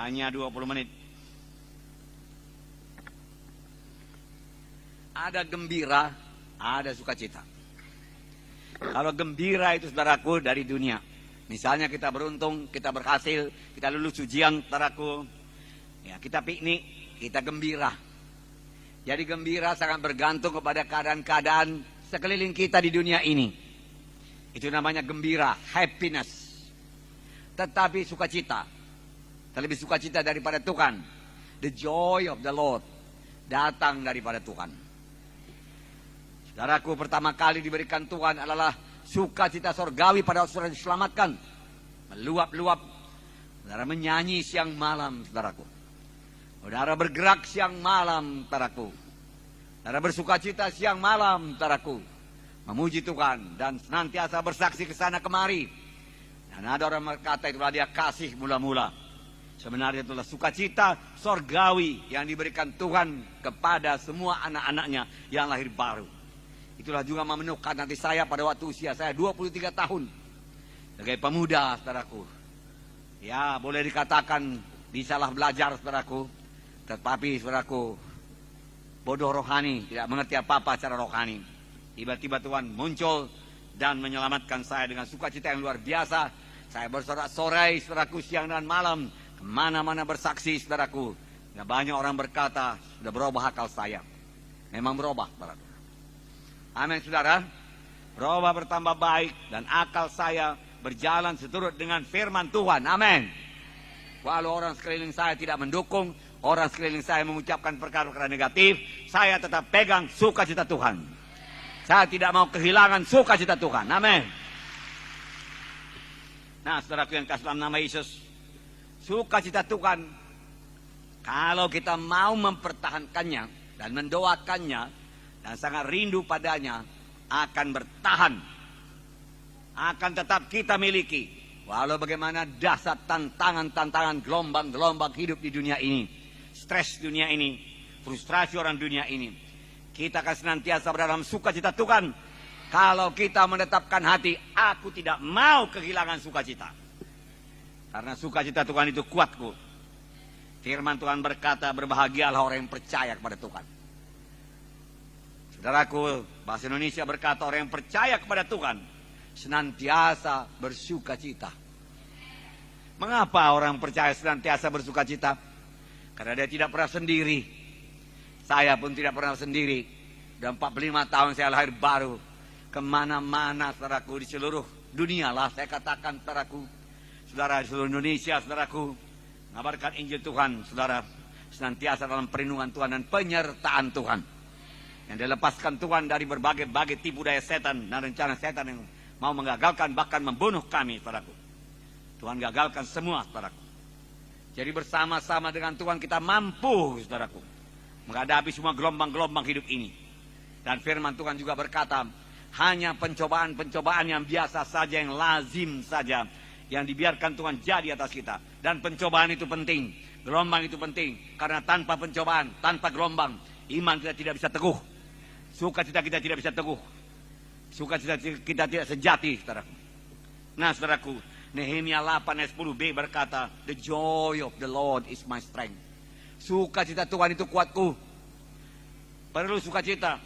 Hanya 20 menit. Ada gembira, ada sukacita. Kalau gembira itu saudaraku dari dunia. Misalnya kita beruntung, kita berhasil, kita lulus ujian saudaraku. Ya, kita piknik, kita gembira. Jadi gembira sangat bergantung kepada keadaan-keadaan sekeliling kita di dunia ini. Itu namanya gembira, happiness. Tetapi sukacita, terlebih sukacita daripada Tuhan. The joy of the Lord datang daripada Tuhan. Saudaraku, pertama kali diberikan Tuhan adalah sukacita sorgawi pada saudara diselamatkan. Meluap-luap. Saudara menyanyi siang malam, saudaraku. Saudara bergerak siang malam, saudaraku. Saudara bersukacita siang malam, saudaraku. Memuji Tuhan dan senantiasa bersaksi ke sana kemari. Dan ada orang berkata itulah dia kasih mula-mula. Sebenarnya itulah sukacita sorgawi yang diberikan Tuhan kepada semua anak-anaknya yang lahir baru. Itulah juga memenuhkan nanti saya pada waktu usia saya 23 tahun. Sebagai pemuda, saudaraku. Ya, boleh dikatakan disalah belajar, saudaraku. Tetapi, saudaraku, bodoh rohani, tidak mengerti apa-apa secara rohani. Tiba-tiba Tuhan muncul dan menyelamatkan saya dengan sukacita yang luar biasa. Saya bersorak-sorai, saudaraku, siang dan malam. Kemana-mana bersaksi, saudaraku. Dan banyak orang berkata, sudah berubah akal saya. Memang berubah, saudaraku. Amin, saudara. Berubah bertambah baik dan akal saya berjalan seturut dengan firman Tuhan. Amin. Walau orang sekeliling saya tidak mendukung, orang sekeliling saya mengucapkan perkara-perkara negatif, saya tetap pegang sukacita Tuhan. Saya tidak mau kehilangan sukacita Tuhan. Amin. Nah, saudaraku yang kasih dalam nama Yesus, sukacita Tuhan, kalau kita mau mempertahankannya dan mendoakannya, dan sangat rindu padanya, akan bertahan. Akan tetap kita miliki. Walau bagaimana dahsyat tantangan-tantangan, gelombang-gelombang hidup di dunia ini. Stres dunia ini. Frustrasi orang dunia ini. Kita akan senantiasa berada dalam sukacita Tuhan. Kalau kita menetapkan hati, aku tidak mau kehilangan sukacita. Karena sukacita Tuhan itu kuatku. Firman Tuhan berkata, berbahagialah orang yang percaya kepada Tuhan. Saudaraku, bahasa Indonesia berkata orang yang percaya kepada Tuhan senantiasa bersukacita. Mengapa orang percaya senantiasa bersukacita? Karena dia tidak pernah sendiri. Saya pun tidak pernah sendiri. Sudah 45 tahun saya lahir baru. Kemana-mana, saudaraku, di seluruh dunia lah saya katakan, saudaraku. Saudara, di seluruh Indonesia, saudaraku, mengabarkan Injil Tuhan, saudara, senantiasa dalam perlindungan Tuhan dan penyertaan Tuhan. Yang dilepaskan Tuhan dari berbagai-bagai tipu daya setan dan rencana setan yang mau menggagalkan, bahkan membunuh kami, saudaraku. Tuhan gagalkan semua, saudaraku. Jadi bersama-sama dengan Tuhan kita mampu, saudaraku, menghadapi semua gelombang-gelombang hidup ini. Dan firman Tuhan juga berkata, hanya pencobaan-pencobaan yang biasa saja, yang lazim saja, yang dibiarkan Tuhan jadi atas kita. Dan pencobaan itu penting, gelombang itu penting. Karena tanpa pencobaan, tanpa gelombang, iman kita tidak bisa teguh. Sukacita kita tidak bisa teguh. Sukacita kita tidak sejati, saudaraku. Nah, saudaraku, Nehemia 8 ayat 10b berkata, the joy of the Lord is my strength. Sukacita Tuhan itu kuatku. Perlu sukacita.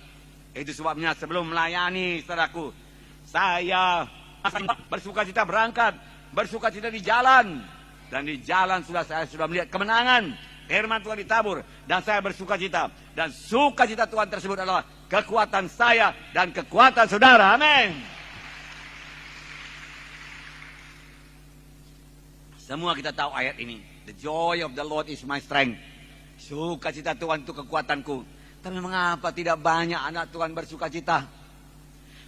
Itu sebabnya sebelum melayani, saudaraku, saya bersukacita berangkat, bersukacita di jalan. Dan di jalan saya sudah melihat kemenangan. Firman Tuhan ditabur dan saya bersukacita. Dan sukacita Tuhan tersebut adalah kekuatan saya dan kekuatan saudara. Amin. Semua kita tahu ayat ini. The joy of the Lord is my strength. Sukacita Tuhan itu kekuatanku. Tapi mengapa tidak banyak anak Tuhan bersukacita?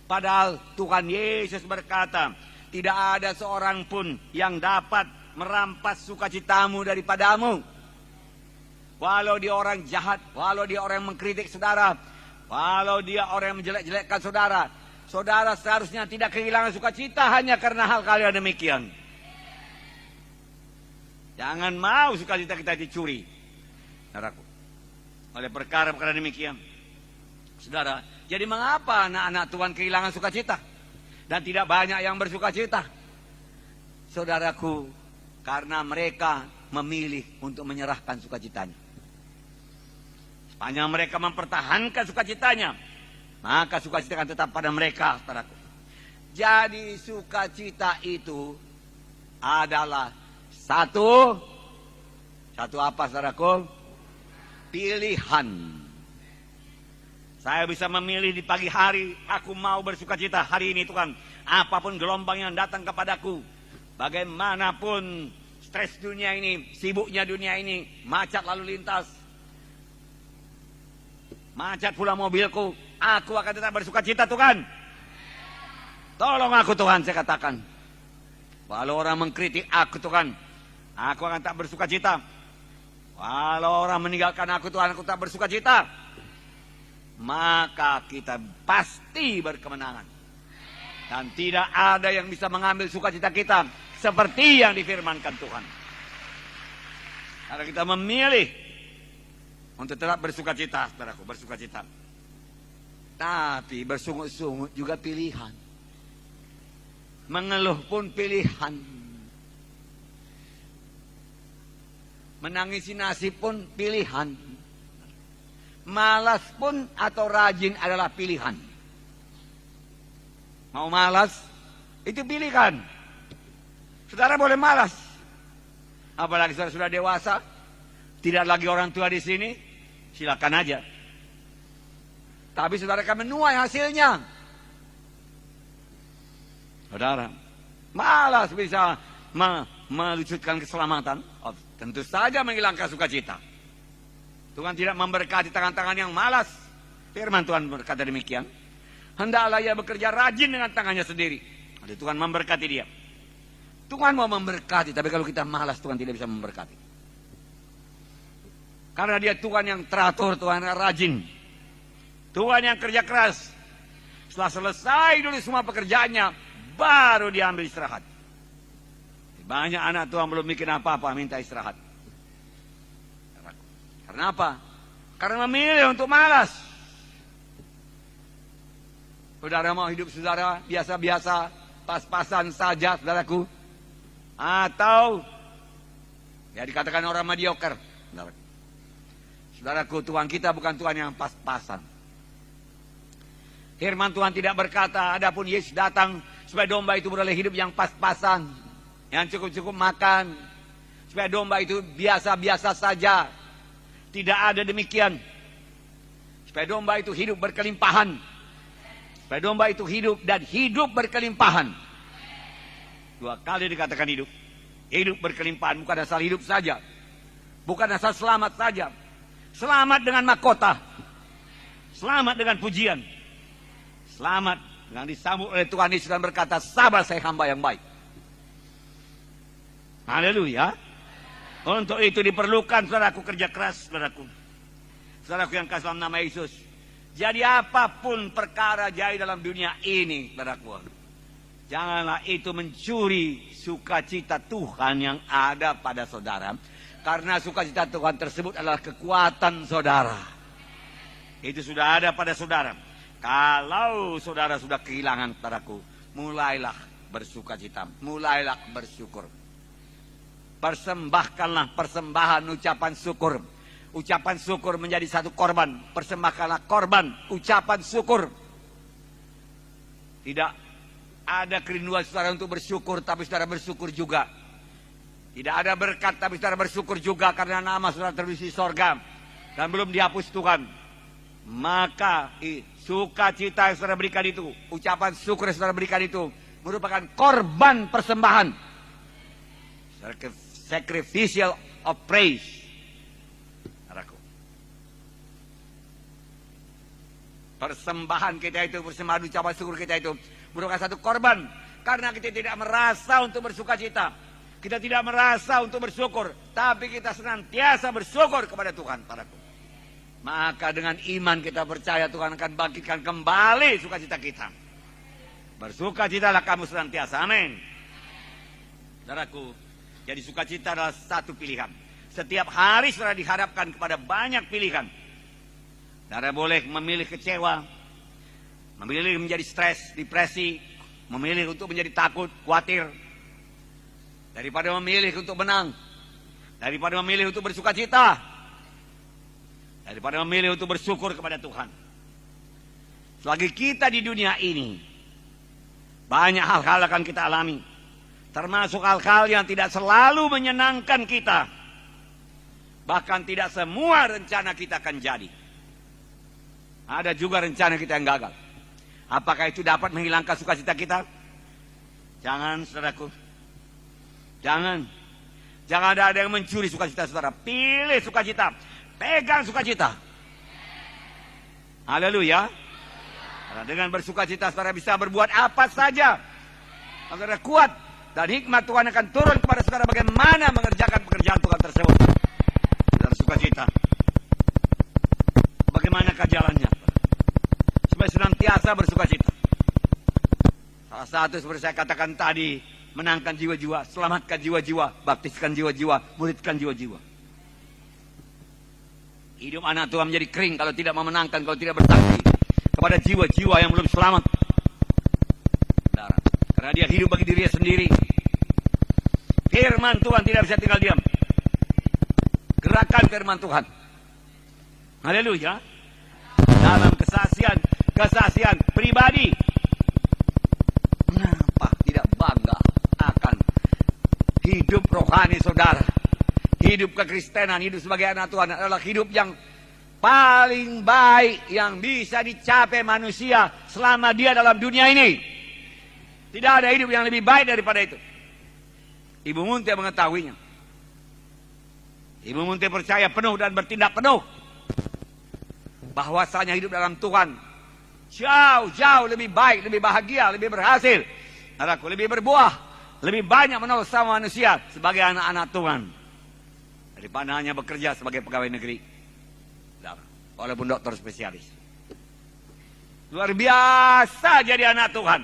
Padahal Tuhan Yesus berkata, tidak ada seorang pun yang dapat merampas sukacitamu daripadamu. Walau dia orang jahat, walau dia orang yang mengkritik saudara, walau dia orang yang menjelek-jelekkan saudara, saudara seharusnya tidak kehilangan sukacita hanya karena hal-hal yang demikian. Jangan mau sukacita kita dicuri, saudaraku, oleh perkara-perkara demikian. Saudara, jadi mengapa anak-anak Tuhan kehilangan sukacita dan tidak banyak yang bersukacita? Saudaraku, karena mereka memilih untuk menyerahkan sukacitanya. Sepanjang mereka mempertahankan sukacitanya, maka sukacita akan tetap pada mereka, saudaraku. Jadi sukacita itu adalah satu apa, saudaraku? Pilihan. Saya bisa memilih di pagi hari, aku mau bersukacita hari ini Tuhan. Apapun gelombang yang datang kepadaku, bagaimanapun stres dunia ini, sibuknya dunia ini, macet lalu lintas, macet pula mobilku, aku akan tetap bersukacita Tuhan. Tolong aku Tuhan, saya katakan. Walau orang mengkritik aku Tuhan, aku akan tak bersukacita. Walau orang meninggalkan aku Tuhan, aku tak bersukacita. Maka kita pasti berkemenangan. Dan tidak ada yang bisa mengambil sukacita kita seperti yang difirmankan Tuhan. Karena kita memilih untuk tetap bersukacita, saudaraku, bersukacita. Tapi bersungut-sungut juga pilihan. Mengeluh pun pilihan. Menangisi nasib pun pilihan. Malas pun atau rajin adalah pilihan. Mau malas, itu pilihan. Saudara boleh malas. Apalagi saudara sudah dewasa, tidak lagi orang tua di sini, silakan aja. Tapi saudara akan menuai hasilnya. Saudara, malas bisa melucutkan keselamatan, tentu saja menghilangkan sukacita. Tuhan tidak memberkati tangan-tangan yang malas. Firman Tuhan berkata demikian. Hendaklah ia bekerja rajin dengan tangannya sendiri. Jadi Tuhan memberkati dia. Tuhan mau memberkati, tapi kalau kita malas, Tuhan tidak bisa memberkati. Karena dia Tuhan yang teratur, Tuhan yang rajin. Tuhan yang kerja keras. Setelah selesai dulu semua pekerjaannya, baru dia ambil istirahat. Banyak anak Tuhan belum bikin apa-apa, minta istirahat. Karena apa? Karena memilih untuk malas. Saudara mau hidup saudara biasa-biasa, pas-pasan saja, saudaraku. Atau ya dikatakan orang mediocre. Saudaraku, Tuhan kita bukan Tuhan yang pas-pasan. Firman Tuhan tidak berkata, adapun Yesus datang supaya domba itu beroleh hidup yang pas-pasan, yang cukup-cukup makan, supaya domba itu biasa-biasa saja. Tidak ada demikian. Supaya domba itu hidup berkelimpahan. Supaya domba itu hidup dan hidup berkelimpahan. 2 kali dikatakan hidup. Hidup berkelimpahan, bukan asal hidup saja. Bukan asal selamat saja. Selamat dengan mahkota. Selamat dengan pujian. Selamat dengan disambut oleh Tuhan Yesus dan berkata, sabar saya hamba yang baik. Haleluya. Untuk itu diperlukan saudaraku kerja keras, saudaraku. Saudaraku yang kasih dalam nama Yesus. Jadi apapun perkara jadi dalam dunia ini, saudaraku, janganlah itu mencuri sukacita Tuhan yang ada pada saudara. Karena sukacita Tuhan tersebut adalah kekuatan saudara. Itu sudah ada pada saudara. Kalau saudara sudah kehilangan, saudaraku, mulailah bersukacita, mulailah bersyukur. Persembahkanlah persembahan ucapan syukur. Ucapan syukur menjadi satu korban. Persembahkanlah korban ucapan syukur. Tidak ada kerinduan saudara untuk bersyukur, tapi saudara bersyukur juga. Tidak ada berkat, tapi saudara bersyukur juga karena nama saudara tertulis di sorga dan belum dihapus Tuhan. Maka sukacita yang saudara berikan itu, ucapan syukur yang saudara berikan itu merupakan korban persembahan. Sacrificial of praise. Persembahan kita itu, persembahan ucapan syukur kita itu merupakan satu korban. Karena kita tidak merasa untuk bersukacita, kita tidak merasa untuk bersyukur, tapi kita senantiasa bersyukur kepada Tuhan, saudaraku. Maka dengan iman kita percaya Tuhan akan bangkitkan kembali sukacita kita. Bersukacitalah kamu senantiasa, amin. Saudaraku, jadi sukacita adalah satu pilihan. Setiap hari saudara dihadapkan kepada banyak pilihan. Saudara boleh memilih kecewa, memilih menjadi stres, depresi, memilih untuk menjadi takut, khawatir. Daripada memilih untuk menang, daripada memilih untuk bersukacita, daripada memilih untuk bersyukur kepada Tuhan. Selagi kita di dunia ini, banyak hal-hal akan kita alami, termasuk hal-hal yang tidak selalu menyenangkan kita. Bahkan tidak semua rencana kita akan jadi. Ada juga rencana kita yang gagal. Apakah itu dapat menghilangkan sukacita kita? Jangan, saudaraku. Jangan. Jangan ada yang mencuri sukacita saudara. Pilih sukacita. Pegang sukacita. Haleluya. Karena dengan bersukacita saudara bisa berbuat apa saja. Saudara kuat. Dan hikmat Tuhan akan turun kepada saudara bagaimana mengerjakan pekerjaan Tuhan tersebut. Saudara sukacita. Bagaimanakah jalannya? Supaya senantiasa bersukacita. Salah satu seperti saya katakan tadi, menangkan jiwa-jiwa, selamatkan jiwa-jiwa, baptiskan jiwa-jiwa, muridkan jiwa-jiwa. Hidup anak Tuhan menjadi kering kalau tidak memenangkan, kalau tidak bersaksi kepada jiwa-jiwa yang belum selamat. Karena dia hidup bagi dirinya sendiri. Firman Tuhan tidak bisa tinggal diam. Gerakan firman Tuhan. Haleluya. Dalam kesaksian pribadi. Kenapa tidak bangga akan hidup rohani saudara? Hidup kekristenan, hidup sebagai anak Tuhan adalah hidup yang paling baik yang bisa dicapai manusia selama dia dalam dunia ini. Tidak ada hidup yang lebih baik daripada itu. Ibu Munti mengetahuinya. Ibu Munti percaya penuh dan bertindak penuh bahwasanya hidup dalam Tuhan jauh lebih baik, lebih bahagia, lebih berhasil. Anakku, lebih berbuah, lebih banyak menolong sama manusia sebagai anak-anak Tuhan daripada hanya bekerja sebagai pegawai negeri, walaupun dokter spesialis. Luar biasa jadi anak Tuhan.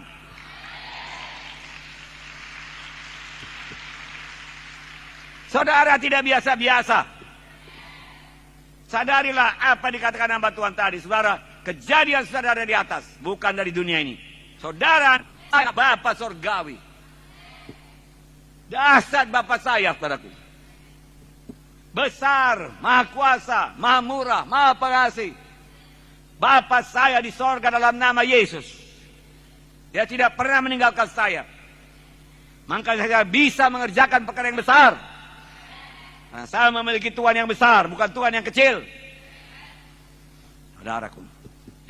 Saudara tidak biasa-biasa. Sadarilah apa dikatakan hamba Tuhan tadi. Saudara, kejadian saudara ada di atas, bukan dari dunia ini. Saudara, Bapa Sorgawi. Dasar Bapa saya, saudaraku. Besar, maha kuasa, maha murah, maha pengasih. Bapa saya di sorga dalam nama Yesus. Dia tidak pernah meninggalkan saya. Maka saya bisa mengerjakan perkara yang besar. Nah, saya memiliki Tuhan yang besar, bukan Tuhan yang kecil. Saudaraku,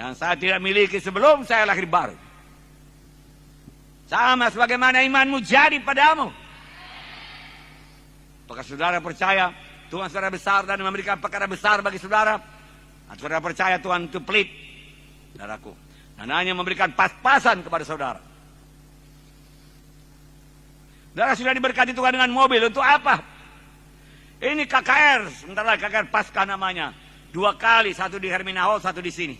yang saya tidak miliki sebelum saya lahir baru. Sama sebagaimana imanmu jadi padamu. Apakah saudara percaya Tuhan saudara besar dan memberikan perkara besar bagi saudara? Dan saudara percaya Tuhan itu pelit, saudaraku, dan hanya memberikan pas-pasan kepada saudara. Saudara sudah diberkati Tuhan dengan mobil, untuk apa? Ini KKR, sebentar lagi KKR Pasca namanya. 2 kali, satu di Hermina Hall, satu di sini.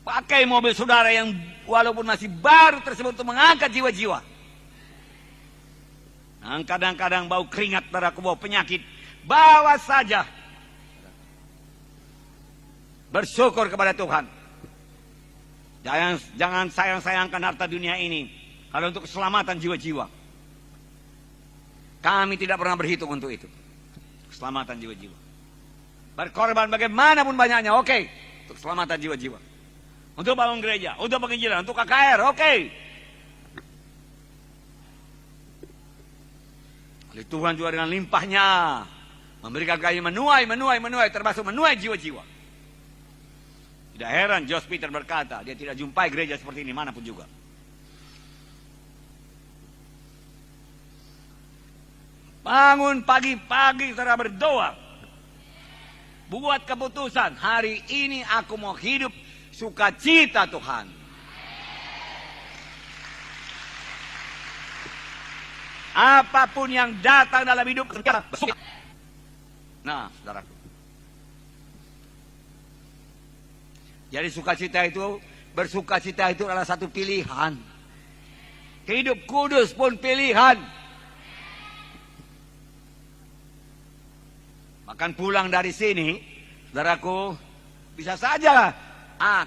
Pakai mobil saudara yang walaupun masih baru tersebut untuk mengangkat jiwa-jiwa. Kadang-kadang bau keringat, saudaraku, bau penyakit. Bawa saja. Bersyukur kepada Tuhan. Jangan sayang-sayangkan harta dunia ini. Kalau untuk keselamatan jiwa-jiwa. Kami tidak pernah berhitung untuk itu. Keselamatan jiwa-jiwa. Berkorban bagaimanapun banyaknya, oke. Untuk keselamatan jiwa-jiwa. Untuk bangun gereja, untuk penginjilan, untuk KKR, oke. Oleh Tuhan juga dengan limpahnya memberikan kami menuai, termasuk menuai jiwa-jiwa. Tidak heran Josh Peter berkata, dia tidak jumpai gereja seperti ini manapun juga. Bangun pagi-pagi saudara berdoa. Buat keputusan, hari ini aku mau hidup sukacita Tuhan. Apapun yang datang dalam hidup kita. Nah, saudaraku. Jadi sukacita itu, bersukacita itu adalah satu pilihan. Hidup kudus pun pilihan. Bahkan pulang dari sini, saudaraku, bisa saja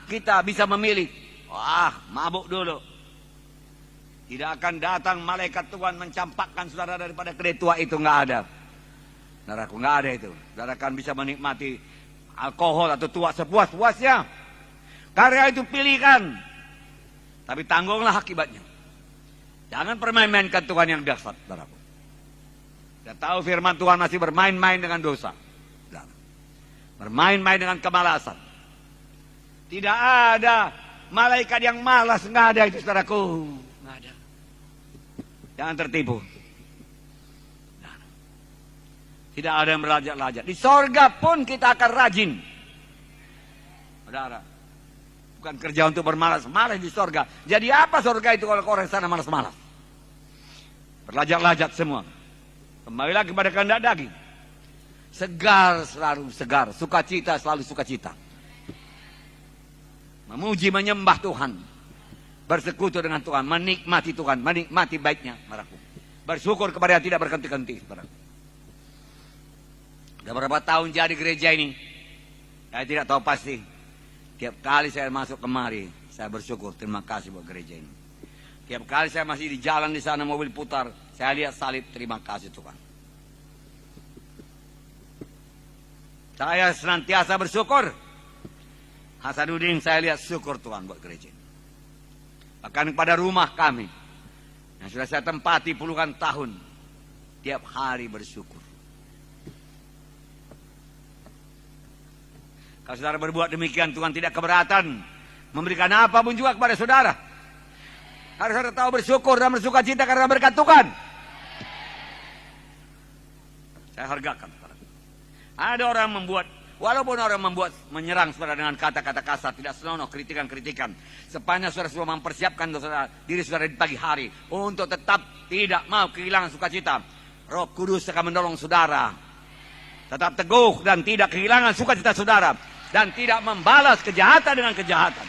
kita bisa memilih. Wah, mabuk dulu. Tidak akan datang malaikat Tuhan mencampakkan saudara daripada kedai tua itu, nggak ada. Saudaraku, nggak ada itu. Saudara akan bisa menikmati alkohol atau tua sepuas-puasnya. Karya itu pilihkan, tapi tanggunglah akibatnya. Jangan permain-mainkan Tuhan yang dahsyat, saudaraku. Kita tahu firman Tuhan masih bermain-main dengan dosa. Saudara. Bermain-main dengan kemalasan. Tidak ada malaikat yang malas, nggak ada itu, saudaraku. Nggak ada. Jangan tertipu. Tidak ada yang berlajak-lajak. Di sorga pun kita akan rajin. Saudara, bukan kerja untuk bermalas-malas di sorga. Jadi apa sorga itu kalau orang sana malas-malas? Berlajak-lajak semua. Kembali lagi kepada kehendak daging. Segar selalu segar. Sukacita selalu sukacita. Memuji menyembah Tuhan. Bersekutu dengan Tuhan. Menikmati Tuhan. Menikmati baiknya. Bersyukur kepada yang tidak berhenti-henti. Sudah berapa tahun jadi gereja ini? Saya tidak tahu pasti. Tiap kali saya masuk kemari, saya bersyukur, terima kasih buat gereja ini. Tiap kali saya masih di jalan di sana, mobil putar, saya lihat salib, terima kasih Tuhan. Saya senantiasa bersyukur. Hasanuddin, saya lihat syukur Tuhan buat gereja ini. Bahkan kepada rumah kami, yang sudah saya tempati puluhan tahun, tiap hari bersyukur. Kalau saudara berbuat demikian, Tuhan tidak keberatan memberikan apapun juga kepada saudara. Harus saudara tahu bersyukur dan bersuka cita karena berkat Tuhan. Saya hargakan. Ada orang membuat, walaupun orang menyerang saudara dengan kata-kata kasar, tidak senonoh, kritikan-kritikan. Sepanjang saudara sudah mempersiapkan diri saudara di pagi hari untuk tetap tidak mau kehilangan sukacita, Roh Kudus akan menolong saudara. Tetap teguh dan tidak kehilangan sukacita saudara. Dan tidak membalas kejahatan dengan kejahatan.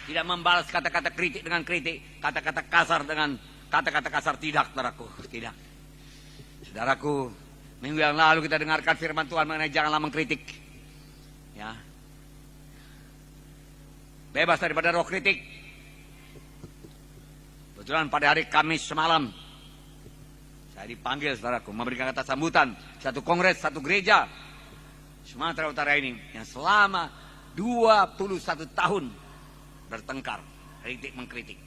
Tidak membalas kata-kata kritik dengan kritik. Kata-kata kasar dengan kata-kata kasar. Tidak, saudaraku. Tidak. Saudaraku, minggu yang lalu kita dengarkan firman Tuhan mengenai janganlah mengkritik. Ya. Bebas daripada roh kritik. Kebetulan pada hari Kamis semalam, saya dipanggil, saudaraku, memberikan kata sambutan. Satu kongres, satu gereja Sumatera Utara ini yang selama 21 tahun bertengkar, kritik mengkritik.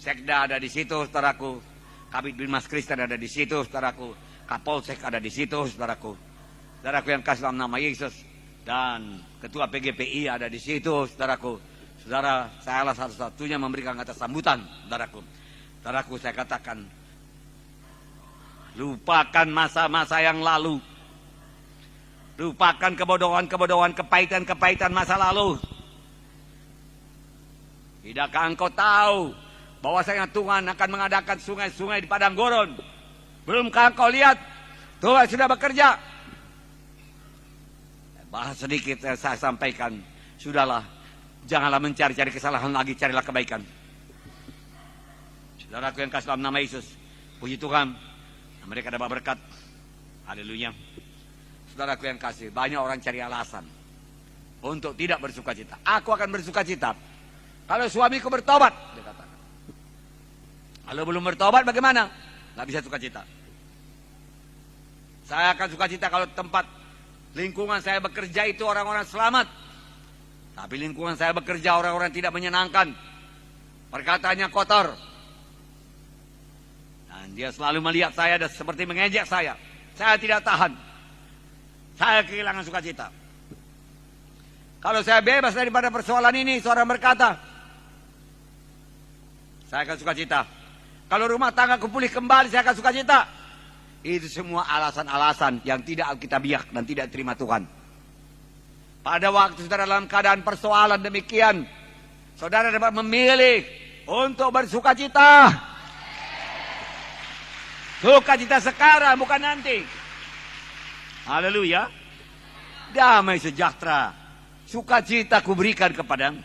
Sekda ada di situ, saudaraku. Kabid Binmas Kristen ada di situ, saudaraku. Kapolsek ada di situ, saudaraku. Saudaraku yang kasih dalam nama Yesus. Dan Ketua PGPI ada di situ, saudaraku. Saudara, saya salah satu-satunya memberikan kata sambutan, saudaraku. Saudaraku, saya katakan, lupakan masa-masa yang lalu. Lupakan kebodohan-kebodohan, kepahitan-kepahitan masa lalu. Tidakkah engkau tahu bahwasanya Tuhan akan mengadakan sungai-sungai di padang gurun? Belumkah engkau lihat Tuhan sudah bekerja? Bahas sedikit saya sampaikan. Sudahlah, janganlah mencari-cari kesalahan lagi, carilah kebaikan. Saudaraku yang kasih dalam nama Yesus, puji Tuhan, mereka dapat berkat. Haleluya. Saudaraku yang kasih, banyak orang cari alasan untuk tidak bersuka cita. Aku akan bersuka cita kalau suamiku bertobat, dia katakan. Kalau belum bertobat bagaimana? Nggak bisa suka cita. Saya akan suka cita kalau tempat lingkungan saya bekerja itu orang-orang selamat. Tapi lingkungan saya bekerja orang-orang tidak menyenangkan. Perkataannya kotor. Dan dia selalu melihat saya dan seperti mengejek saya. Saya tidak tahan. Saya kehilangan sukacita. Kalau saya bebas daripada persoalan ini, seorang berkata, saya akan sukacita. Kalau rumah tangga pulih kembali, saya akan sukacita. Itu semua alasan-alasan yang tidak alkitabiah dan tidak terima Tuhan. Pada waktu saudara dalam keadaan persoalan demikian, saudara dapat memilih untuk bersukacita. Sukacita sekarang, bukan nanti. Haleluya. Damai sejahtera, sukacita kuberikan kepadamu.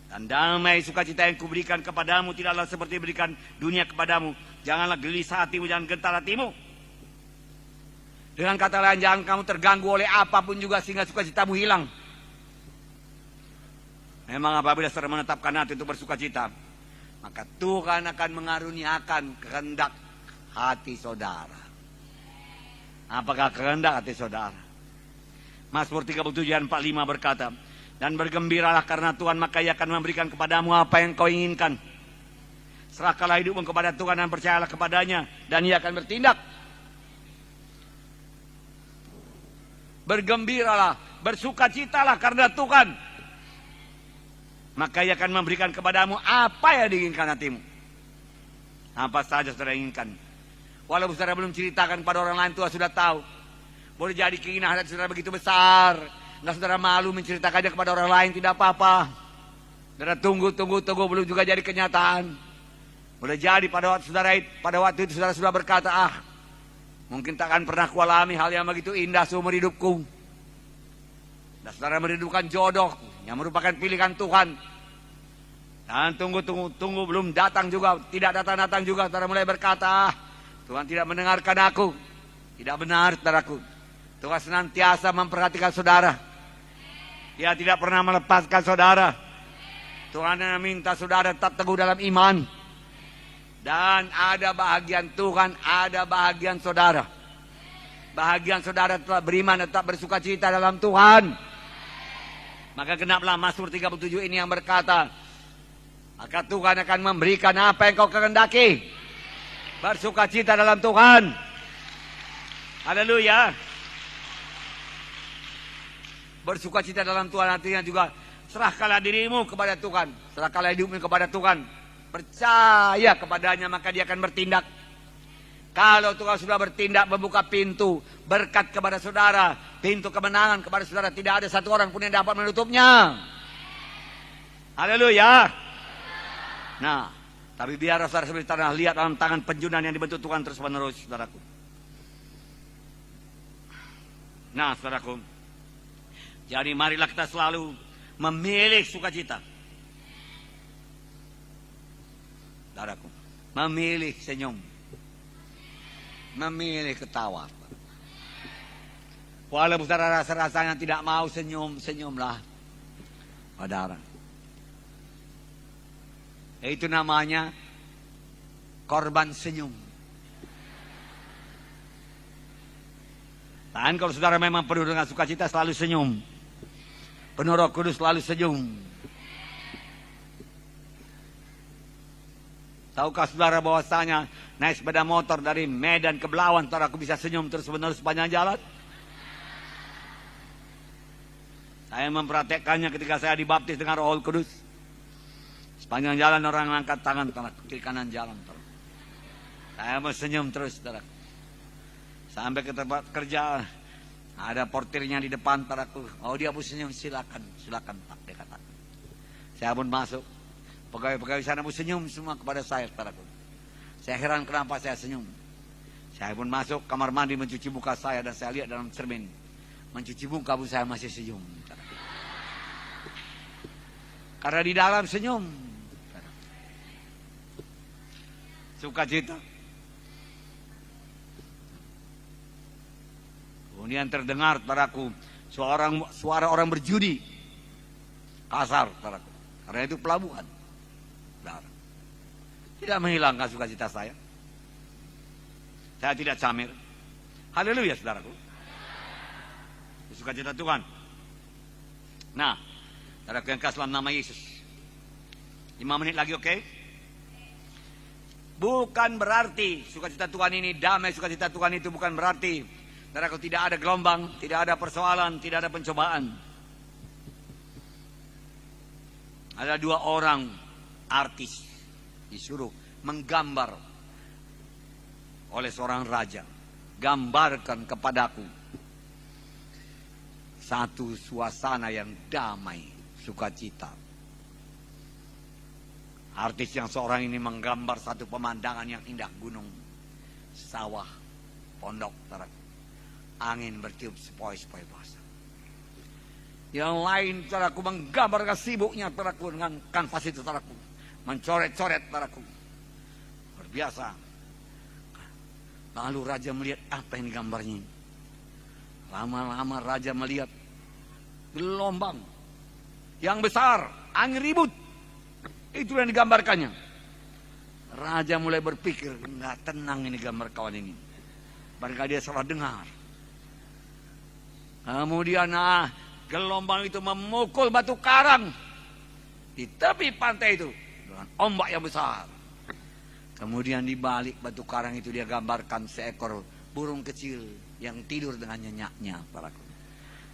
Dan damai sukacita yang kuberikan kepadamu tidaklah seperti berikan dunia kepadamu. Janganlah gelisah hatimu, jangan gentar hatimu. Dengan kata lain, jangan kamu terganggu oleh apapun juga sehingga sukacitamu hilang. Memang apabila saudara menetapkan hati untuk bersuka cita, maka Tuhan akan mengaruniakan kehendak hati saudara. Apakah kehendak hati saudara? Mazmur 37 ayat 45 berkata, dan bergembiralah karena Tuhan, maka Ia akan memberikan kepadamu apa yang kau inginkan. Serahkanlah hidupmu kepada Tuhan dan percayalah kepadanya, dan Ia akan bertindak. Bergembiralah, bersukacitalah karena Tuhan, maka Ia akan memberikan kepadamu apa yang diinginkan hatimu. Apa saja saudara inginkan. Walaupun saudara belum ceritakan pada orang lain, Tuhan sudah tahu. Boleh jadi keinginan hati saudara begitu besar, nggak saudara malu menceritakannya kepada orang lain, tidak apa-apa. Saudara tunggu, belum juga jadi kenyataan. Boleh jadi pada waktu itu saudara sudah berkata, mungkin takkan pernah kualami hal yang begitu indah seumur hidupku. Dan saudara merindukan jodoh yang merupakan pilihan Tuhan. Dan tunggu, belum datang juga, tidak datang juga. Saudara mulai berkata, Tuhan tidak mendengarkan aku. Tidak benar, saudaraku. Tuhan senantiasa memperhatikan saudara. Dia tidak pernah melepaskan saudara. Tuhan yang minta saudara tetap teguh dalam iman. Dan ada bahagian Tuhan, ada bahagian saudara. Bahagian saudara tetap beriman, tetap bersuka cita dalam Tuhan. Maka genaplah Mazmur 37 ini yang berkata, maka Tuhan akan memberikan apa yang kau kehendaki. Bersuka cita dalam Tuhan. Haleluya. Bersuka cita dalam Tuhan artinya juga serahkanlah dirimu kepada Tuhan. Serahkanlah hidupmu kepada Tuhan. Percaya kepadanya, maka Dia akan bertindak. Kalau Tuhan sudah bertindak, membuka pintu berkat kepada saudara, pintu kemenangan kepada saudara, tidak ada satu orang pun yang dapat menutupnya. Haleluya. Nah, tapi biar saudara seperti tanah lihat dalam tangan penjunan yang dibentuk Tuhan terus menerus, saudaraku. Nah, saudaraku, jadi marilah kita selalu memilih sukacita. Saudaraku, memilih senyum, memilih ketawa. Walaupun saudara rasa-rasanya tidak mau senyum, senyumlah, saudara. Itu namanya korban senyum. Dan kalau saudara memang penuh dengan sukacita, selalu senyum. Penuh Roh Kudus, selalu senyum. Tahukah saudara bahwasanya naik sepeda motor dari Medan ke Belawan, saudara aku bisa senyum terus menerus sepanjang jalan? Saya mempraktekkannya ketika saya dibaptis dengan Roh Kudus. Sepanjang jalan orang angkat tangan, kiri kanan jalan. Saya mau senyum terus, saudara. Sampai ke tempat kerja, ada portirnya di depan, saudaraku. Oh, dia pun senyum, silakan Pak, dia kata. Saya pun masuk. Pegawai-pegawai sana pun senyum semua kepada saya, saudaraku. Saya heran kenapa saya senyum. Saya pun masuk kamar mandi mencuci muka saya, dan saya lihat dalam cermin. Mencuci muka pun saya masih senyum, saudaraku. Karena di dalam senyum, sukacita. Kemudian terdengar, saudaraku, suara orang berjudi. Kasar, saudaraku. Karena itu pelabuhan. Saudara. Tidak menghilangkan sukacita saya. Saya tidak camir. Haleluya, saudaraku. Sukacita Tuhan. Nah, saudaraku yang kasih dalam nama Yesus. 5 menit lagi, oke? Bukan berarti sukacita Tuhan ini damai, sukacita Tuhan itu bukan berarti saudaraku tidak ada gelombang, tidak ada persoalan, tidak ada pencobaan. Ada 2 orang artis disuruh menggambar oleh seorang raja. Gambarkan kepadaku satu suasana yang damai, sukacita. Artis yang seorang ini menggambar satu pemandangan yang indah, gunung, sawah, pondok, angin bertiup sepoi-sepoi basah. Yang lain, saudaraku, menggambarkan sibuknya, saudaraku, dengan kanvas itu, saudaraku, mencoret-coret, saudaraku, luar biasa. Lalu raja melihat apa yang digambarnya. Lama-lama raja melihat gelombang yang besar, angin ribut. Itu yang digambarkannya. Raja mulai berpikir, nggak tenang ini gambar kawan ini. Barangkali dia salah dengar. Kemudian gelombang itu memukul batu karang di tepi pantai itu dengan ombak yang besar. Kemudian di balik batu karang itu dia gambarkan seekor burung kecil yang tidur dengan nyenyaknya.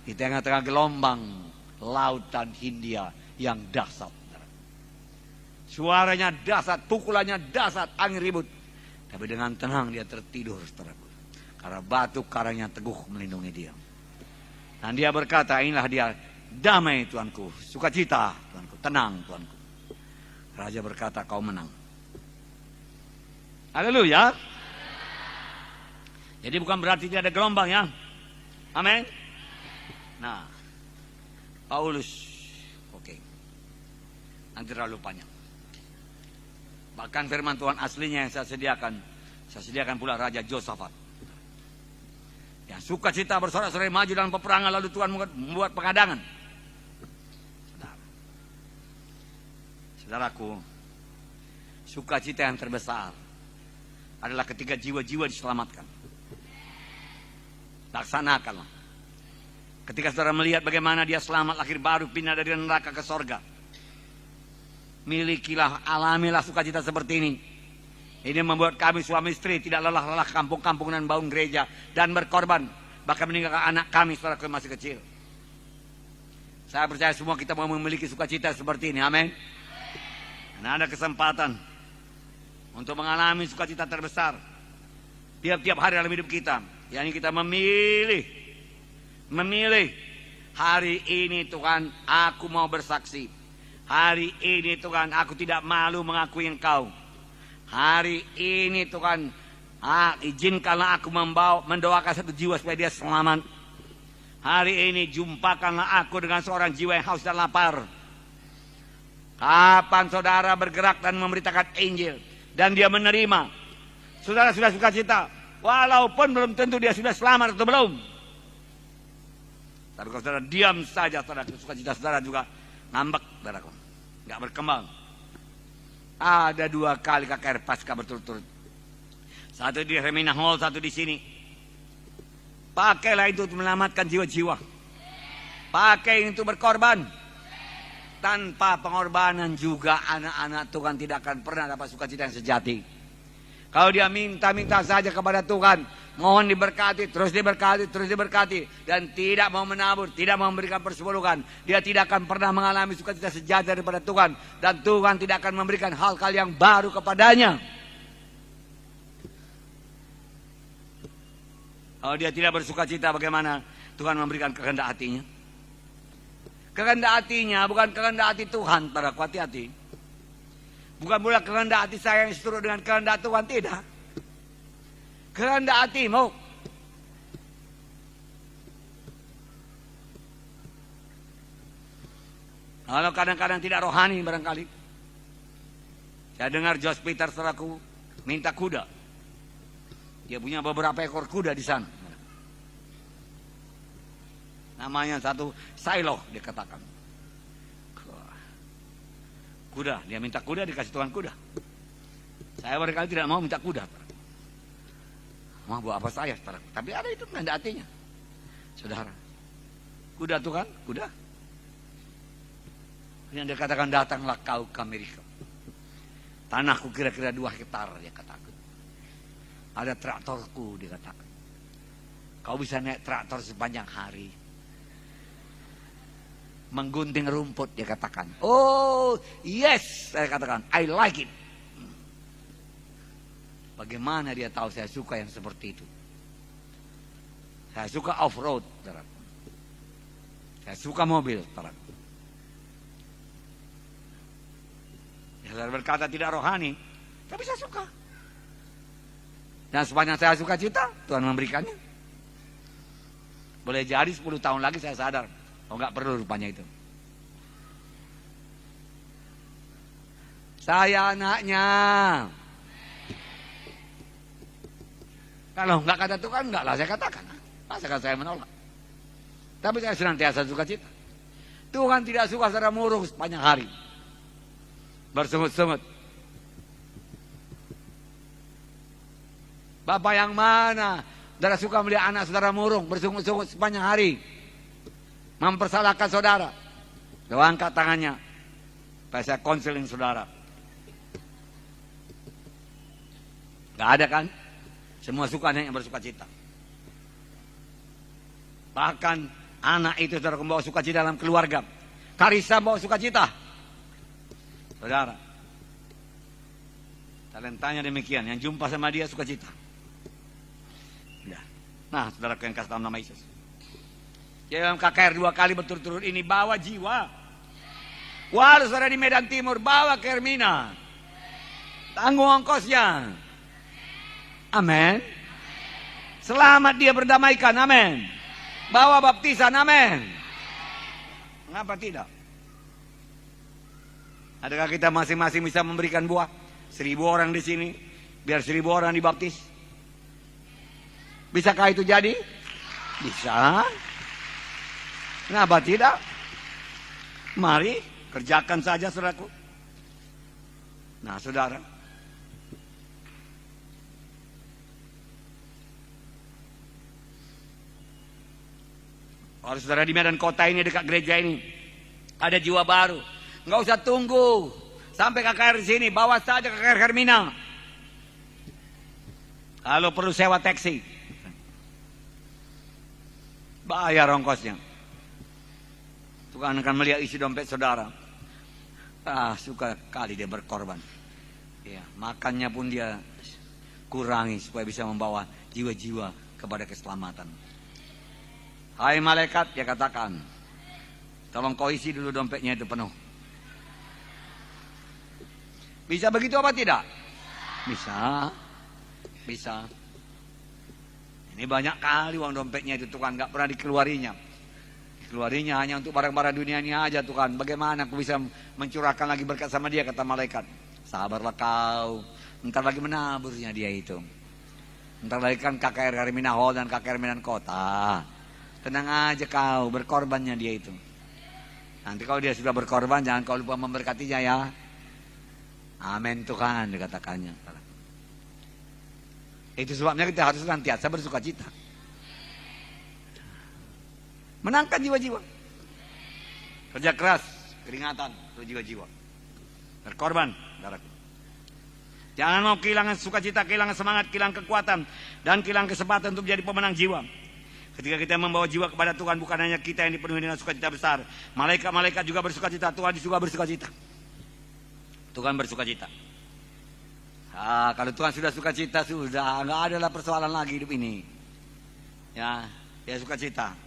Di tengah-tengah gelombang lautan Hindia yang dahsyat. Suaranya dahsyat, pukulannya dahsyat, angin ribut. Tapi dengan tenang dia tertidur, saudaraku. Karena batu karangnya teguh melindungi dia. Dan dia berkata, inilah dia, damai Tuanku, sukacita Tuanku, tenang Tuanku. Raja berkata, kau menang. Haleluya. Jadi bukan berarti tidak ada gelombang ya. Amin. Nah, Paulus, oke. Nanti terlalu panjang. Bahkan firman Tuhan aslinya yang saya sediakan pula Raja Josafat. Yang sukacita bersorak-sorai maju dalam peperangan, lalu Tuhan membuat pengadangan. Saudaraku, sukacita yang terbesar adalah ketika jiwa-jiwa diselamatkan. Laksanakanlah. Ketika saudara melihat bagaimana dia selamat lahir baru, pindah dari neraka ke sorga. Milikilah, alamilah sukacita seperti ini. Ini membuat kami suami istri tidak lelah-lelah kampung-kampung dan bangun gereja dan berkorban, bahkan meninggalkan anak kami saudara masih kecil. Saya percaya semua kita mau memiliki sukacita seperti ini. Amin. Dan ada kesempatan untuk mengalami sukacita terbesar tiap-tiap hari dalam hidup kita. Yang kita memilih hari ini Tuhan, aku mau bersaksi. Hari ini Tuhan, aku tidak malu mengakui Engkau. Hari ini Tuhan, izinkanlah aku mendoakan satu jiwa supaya dia selamat. Hari ini jumpakanlah aku dengan seorang jiwa yang haus dan lapar. Kapan saudara bergerak dan memberitakan Injil dan dia menerima, saudara sudah sukacita, walaupun belum tentu dia sudah selamat atau belum. Tapi kalau saudara diam saja, saudara sukacita saudara juga ngambek, saudaraku, nggak berkembang. Ada 2 kali KKR Pasca berturut-turut. Satu di Remina Hall, satu di sini. Pakailah itu untuk menyelamatkan jiwa-jiwa. Pakai itu berkorban. Tanpa pengorbanan juga anak-anak Tuhan tidak akan pernah dapat sukacita yang sejati. Kalau dia minta-minta saja kepada Tuhan, mohon diberkati, terus diberkati, dan tidak mau menabur, tidak mau memberikan persepuluhan, dia tidak akan pernah mengalami sukacita sejati daripada Tuhan, dan Tuhan tidak akan memberikan hal-hal yang baru kepadanya. Kalau dia tidak bersukacita, bagaimana Tuhan memberikan kehendak hatinya? Kehendak hatinya bukan kehendak hati Tuhan, para hati-hati. Bukan pula kehendak hati saya yang seturut dengan kehendak Tuhan, tidak. Kehendak hatimu. Kalau kadang-kadang tidak rohani barangkali. Saya dengar Josh Peter selaku minta kuda. Dia punya beberapa ekor kuda di sana. Namanya satu Silo dia katakan. Kuda, dia minta kuda, dikasih Tuhan kuda. Saya barangkali tidak mau minta kuda. Mau buat apa saya? Tapi ada itu kehendak hatinya. Saudara, kuda Tuhan, kuda. Yang dia katakan, datanglah kau ke Amerika. Tanahku kira-kira 2 hektar, dia katakan. Ada traktorku, dia katakan. Kau bisa naik traktor sepanjang hari. Menggunting rumput, dia katakan. Oh yes, saya katakan, I like it. Bagaimana dia tahu saya suka yang seperti itu? Saya suka off-road, saya suka mobil. Ya, saya berkata tidak rohani, tapi saya suka. Dan sepanjang saya suka cita, Tuhan memberikannya. Boleh jadi 10 tahun lagi saya sadar, oh nggak perlu rupanya itu. Saya anaknya. Kalau nggak kata Tuhan, nggak lah saya katakan. Masa kan saya menolak. Tapi saya senantiasa suka cita. Tuhan tidak suka saudara murung sepanjang hari. Bersungut-sungut. Bapak yang mana saudara suka melihat anak saudara murung, bersungut-sungut sepanjang hari, mempersalahkan saudara? Coba angkat tangannya, supaya saya konseling saudara. Gak ada kan? Semua suka yang bersuka cita. Bahkan anak itu saudara membawa sukacita dalam keluarga. Karissa bawa sukacita. Saudara, talentanya demikian. Yang jumpa sama dia sukacita. Nah, saudara yang kasih tahu nama Yesus. Dalam KKR 2 kali berturut-turut ini bawa jiwa. Walau saudara di Medan Timur, bawa ke Hermina. Tanggung ongkosnya. Amin. Selamat dia berdamaikan. Amin. Bawa baptisan. Amin. Mengapa tidak? Adakah kita masing-masing bisa memberikan buah? 1000 orang di sini, biar 1000 orang dibaptis. Bisakah itu jadi? Bisa. Kenapa tidak? Mari kerjakan saja saudaraku. Nah saudara, kalau saudara di Medan Kota ini, dekat gereja ini ada jiwa baru, nggak usah tunggu sampai KKR di sini, bawa saja KKR Hermina. Kalau perlu sewa taksi, bayar ongkosnya. Tuhan akan melihat isi dompet saudara. Suka kali dia berkorban. Ya, makannya pun dia kurangi supaya bisa membawa jiwa-jiwa kepada keselamatan. Hai malaikat, dia katakan, tolong kau isi dulu dompetnya itu penuh. Bisa begitu apa tidak? Bisa. Bisa. Ini banyak kali uang dompetnya itu Tuhan gak pernah dikeluarinya. Dikeluarinya hanya untuk barang-barang dunia ini aja Tuhan. Bagaimana aku bisa mencurahkan lagi berkat sama dia, kata malaikat. Sabarlah kau, ntar lagi menaburnya dia itu. Ntar lagi kan KKR Hermina Hall dan KKR Medan Kota. Tenang aja kau, berkorbannya dia itu. Nanti kalau dia sudah berkorban, jangan kau lupa memberkatinya ya. Amin Tuhan, dikatakannya. Itu sebabnya kita harus senantiasa bersuka cita. Menangkan jiwa-jiwa. Kerja keras, keringatan untuk jiwa-jiwa. Berkorban, saudaraku. Jangan mau kehilangan sukacita, kehilangan semangat, kehilangan kekuatan, dan kehilangan kesempatan untuk menjadi pemenang jiwa. Ketika kita membawa jiwa kepada Tuhan, bukan hanya kita yang dipenuhi dengan sukacita besar. Malaikat-malaikat juga bersukacita, Tuhan juga bersukacita. Tuhan bersukacita. Kalau Tuhan sudah sukacita, sudah nggak ada lah persoalan lagi hidup ini. Ya, dia sukacita.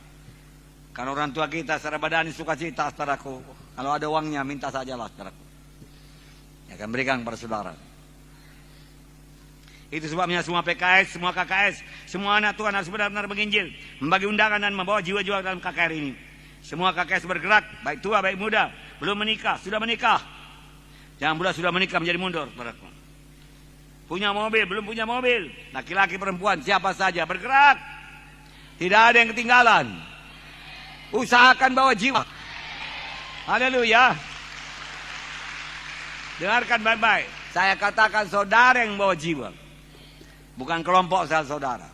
Karena orang tua kita secara badani sukacita, saudaraku. Kalau ada uangnya, minta sajalah, saudaraku. Ya, akan berikan kepada saudara. Itu sebabnya semua PKS, semua KKS, semua anak Tuhan harus benar-benar menginjil, membagi undangan dan membawa jiwa-jiwa dalam KKR ini. Semua KKS bergerak, baik tua, baik muda, belum menikah, sudah menikah. Jangan pula sudah menikah menjadi mundur, saudaraku. Punya mobil, belum punya mobil, laki-laki, perempuan, siapa saja bergerak. Tidak ada yang ketinggalan. Usahakan bawa jiwa. Haleluya. Dengarkan baik-baik. Saya katakan saudara yang bawa jiwa, bukan kelompok saudara.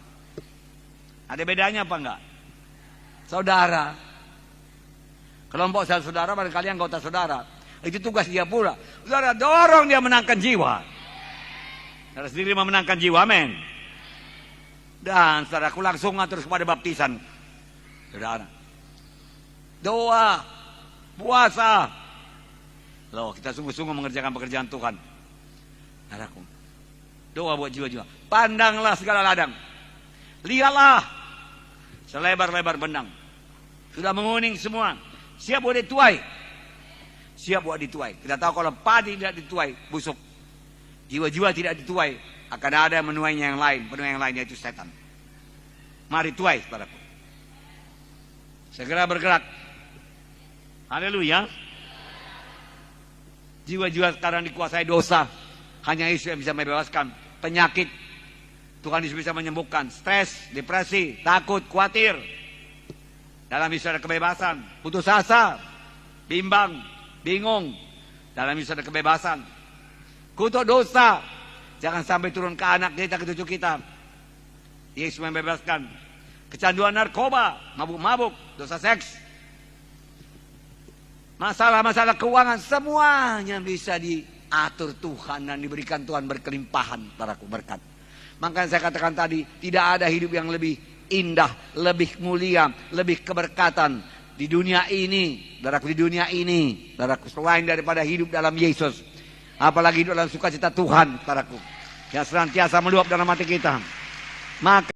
Ada bedanya apa enggak? Saudara. Kelompok saudara barangkali anggota saudara. Itu tugas dia pula. Saudara dorong dia menangkan jiwa. Saudara sendiri memenangkan jiwa, amin. Dan saudaraku langsung ngatur kepada baptisan. Saudara. Doa. Puasa. Loh, kita sungguh-sungguh mengerjakan pekerjaan Tuhan. Saudaraku. Doa buat jiwa-jiwa. Pandanglah segala ladang. Lihatlah. Selebar-lebar benang. Sudah menguning semua. Siap buat dituai. Siap buat dituai. Kita tahu kalau padi tidak dituai, busuk. Jiwa-jiwa tidak dituai, akan ada menuainya yang lain. Penuai yang lain yaitu setan. Mari tuai, saudaraku. Segera bergerak. Haleluya. Jiwa-jiwa sekarang dikuasai dosa. Hanya Yesus yang bisa membebaskan. Penyakit, Tuhan Yesus bisa menyembuhkan. Stres, depresi, takut, khawatir. Dalam Yesus ada kebebasan. Putus asa. bimbang, bingung. Dalam Yesus ada kebebasan. Kutuk dosa jangan sampai turun ke anak kita, ke cucu kita. Yesus membebaskan. Kecanduan narkoba, mabuk-mabuk, dosa seks, masalah-masalah keuangan, semuanya bisa diatur Tuhan dan diberikan Tuhan berkelimpahan saudaraku berkat. Makanya saya katakan tadi, tidak ada hidup yang lebih indah, lebih mulia, lebih keberkatan di dunia ini, saudaraku, di dunia ini, saudaraku, selain daripada hidup dalam Yesus. Apalagi hidup dalam sukacita Tuhan, saudaraku, yang senantiasa meluap dalam hati kita. Maka